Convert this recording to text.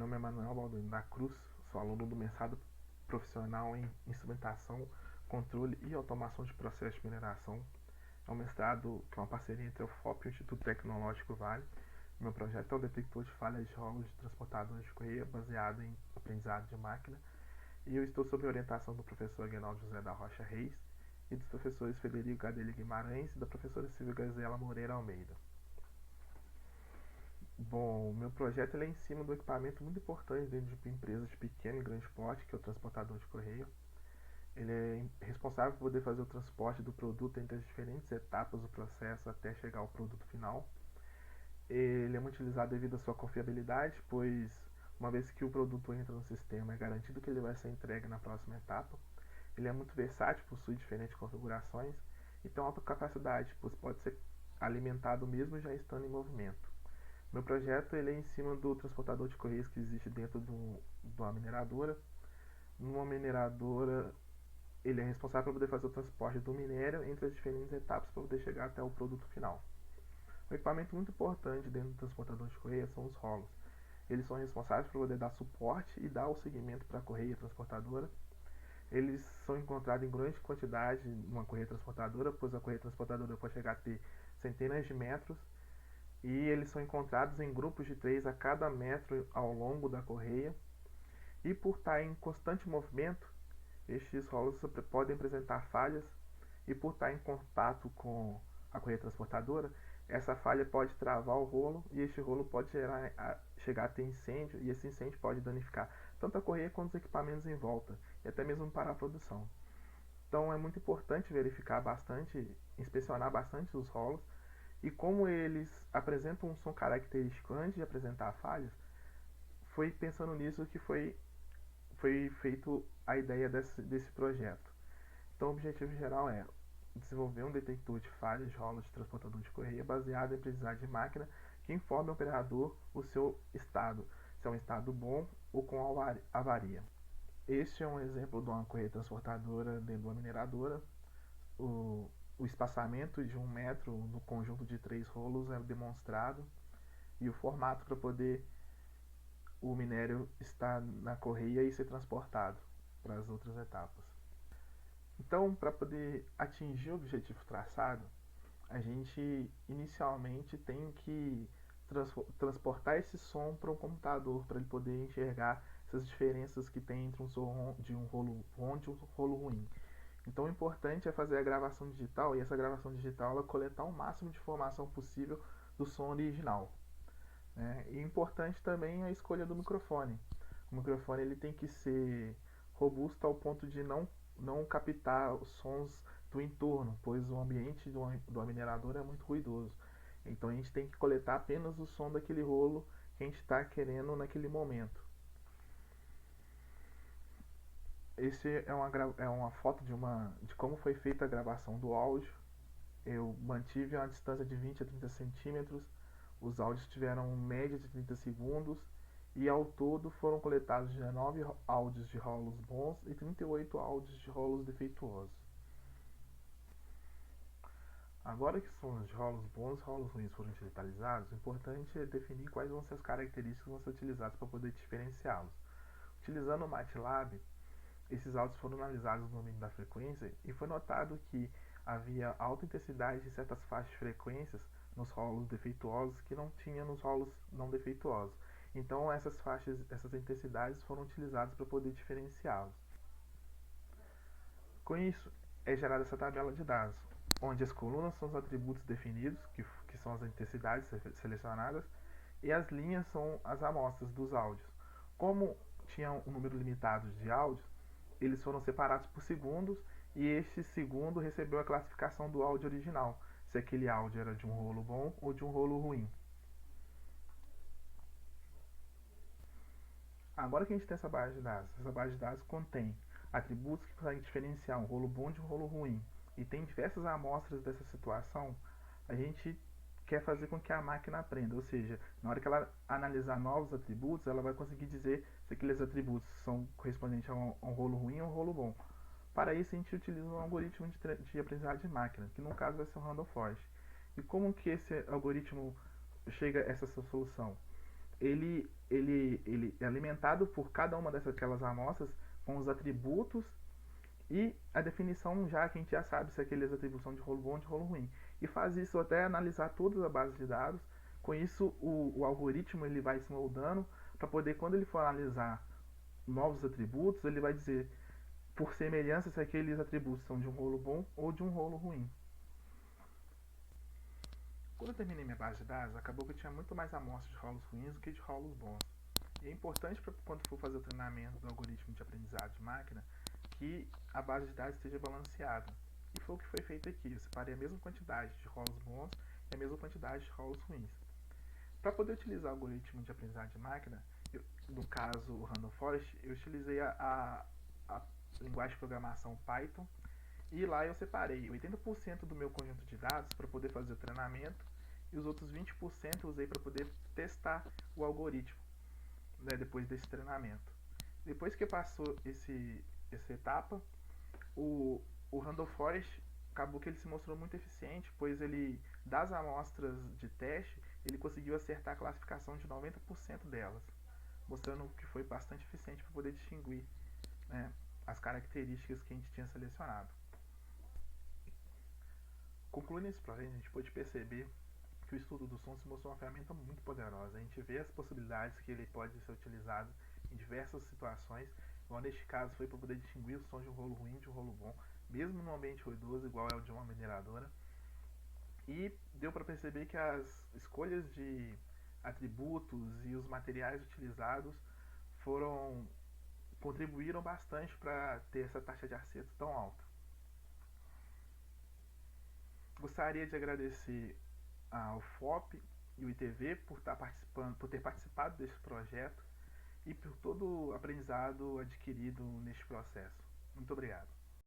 nome é Manuel Balduino da Cruz, sou aluno do mestrado profissional em instrumentação, controle e automação de processos de mineração. É um mestrado que é uma parceria entre a UFOP e o Instituto Tecnológico Vale. Meu projeto é o detector de falhas de rolos de transportadores de correia baseado em aprendizado de máquina, e eu estou sob a orientação do professor Aguinaldo José da Rocha Reis e dos professores Federico Gadelha Guimarães e da professora Silvia Gazela Moreira Almeida. Bom, meu projeto é em cima do equipamento muito importante dentro de empresas de pequeno e grande porte, que é o transportador de correio. Ele é responsável por poder fazer o transporte do produto entre as diferentes etapas do processo até chegar ao produto final. Ele é muito utilizado devido à sua confiabilidade, pois uma vez que o produto entra no sistema, é garantido que ele vai ser entregue na próxima etapa. Ele é muito versátil, possui diferentes configurações e tem alta capacidade, pois pode ser alimentado mesmo já estando em movimento. Meu projeto ele é em cima do transportador de correios que existe dentro de uma mineradora. Numa mineradora, ele é responsável por poder fazer o transporte do minério entre as diferentes etapas para poder chegar até o produto final. Um equipamento muito importante dentro do transportador de correia são os rolos. Eles são responsáveis por poder dar suporte e dar o segmento para a correia transportadora. Eles são encontrados em grande quantidade numa correia transportadora, pois a correia transportadora pode chegar a ter centenas de metros, e eles são encontrados em grupos de 3 a cada metro ao longo da correia. E por estar em constante movimento, estes rolos podem apresentar falhas, e por estar em contato com a correia transportadora, essa falha pode travar o rolo e este rolo pode chegar a ter incêndio, e esse incêndio pode danificar tanto a correia quanto os equipamentos em volta e até mesmo parar a produção. Então é muito importante verificar bastante, inspecionar bastante os rolos, e como eles apresentam um som característico antes de apresentar falhas, foi pensando nisso que foi feito a ideia desse projeto. Então o objetivo geral é desenvolver um detector de falhas de rolos de transportador de correia baseado em aprendizagem de máquina que informe ao operador o seu estado, se é um estado bom ou com avaria. Este é um exemplo de uma correia transportadora dentro de uma mineradora. O espaçamento de 1 metro no conjunto de 3 rolos é demonstrado, e o formato para poder o minério estar na correia e ser transportado para as outras etapas. Então, para poder atingir o objetivo traçado, a gente inicialmente tem que transportar esse som para um computador para ele poder enxergar essas diferenças que tem entre um som de um rolo bom e um rolo ruim. Então o importante é fazer a gravação digital, e essa gravação digital ela coletar o máximo de informação possível do som original. E importante também a escolha do microfone. O microfone ele tem que ser robusto ao ponto de não captar os sons do entorno, pois o ambiente do minerador é muito ruidoso. Então a gente tem que coletar apenas o som daquele rolo que a gente está querendo naquele momento. Esse é uma foto de como foi feita a gravação do áudio. Eu mantive uma distância de 20 a 30 centímetros, os áudios tiveram média de 30 segundos, e ao todo foram coletados 19 áudios de rolos bons e 38 áudios de rolos defeituosos. Agora que são os rolos bons e rolos ruins foram digitalizados, o importante é definir quais vão ser as características que vão ser utilizadas para poder diferenciá-los. Utilizando o MATLAB, esses áudios foram analisados no domínio da frequência, e foi notado que havia alta intensidade de certas faixas de frequências nos rolos defeituosos que não tinha nos rolos não defeituosos. Então essas intensidades foram utilizadas para poder diferenciá-los. Com isso, é gerada essa tabela de dados, onde as colunas são os atributos definidos, que são as intensidades selecionadas, e as linhas são as amostras dos áudios. Como tinha um número limitado de áudios, eles foram separados por segundos, e este segundo recebeu a classificação do áudio original, se aquele áudio era de um rolo bom ou de um rolo ruim. Agora que a gente tem essa base de dados contém atributos que conseguem diferenciar um rolo bom de um rolo ruim, e tem diversas amostras dessa situação, a gente quer fazer com que a máquina aprenda, ou seja, na hora que ela analisar novos atributos, ela vai conseguir dizer se aqueles atributos são correspondentes a um rolo ruim ou um rolo bom. Para isso, a gente utiliza um algoritmo de aprendizagem de máquina, que no caso vai ser o Randall Forest. E como que esse algoritmo chega a essa solução? ele é alimentado por cada uma daquelas amostras com os atributos e a definição já que a gente já sabe se aqueles atributos são de rolo bom ou de rolo ruim. E faz isso até analisar toda a base de dados. Com isso, o algoritmo ele vai se moldando para poder, quando ele for analisar novos atributos, ele vai dizer por semelhança se aqueles atributos são de um rolo bom ou de um rolo ruim. Quando eu terminei minha base de dados, acabou que eu tinha muito mais amostras de rolos ruins do que de rolos bons. E é importante para quando for fazer o treinamento do algoritmo de aprendizado de máquina que a base de dados esteja balanceada. E foi o que foi feito aqui. Eu separei a mesma quantidade de rolos bons e a mesma quantidade de rolos ruins. Para poder utilizar o algoritmo de aprendizado de máquina, no caso o Random Forest, eu utilizei a linguagem de programação Python e lá eu separei 80% do meu conjunto de dados para poder fazer o treinamento e os outros 20% eu usei para poder testar o algoritmo, né, depois desse treinamento. Depois que passou essa etapa, o Randall Forest acabou que ele se mostrou muito eficiente, pois ele, das amostras de teste, ele conseguiu acertar a classificação de 90% delas, mostrando que foi bastante eficiente para poder distinguir, né, as características que a gente tinha selecionado. Concluindo esse projeto, a gente pôde perceber que o estudo do som se mostrou uma ferramenta muito poderosa. A gente vê as possibilidades que ele pode ser utilizado em diversas situações, igual neste caso foi para poder distinguir o som de um rolo ruim de um rolo bom, mesmo num ambiente ruidoso igual é o de uma mineradora. E deu para perceber que as escolhas de atributos e os materiais utilizados foram contribuíram bastante para ter essa taxa de acerto tão alta. Gostaria de agradecer ao FOP e o ITV por ter participado desse projeto e por todo o aprendizado adquirido neste processo. Muito obrigado.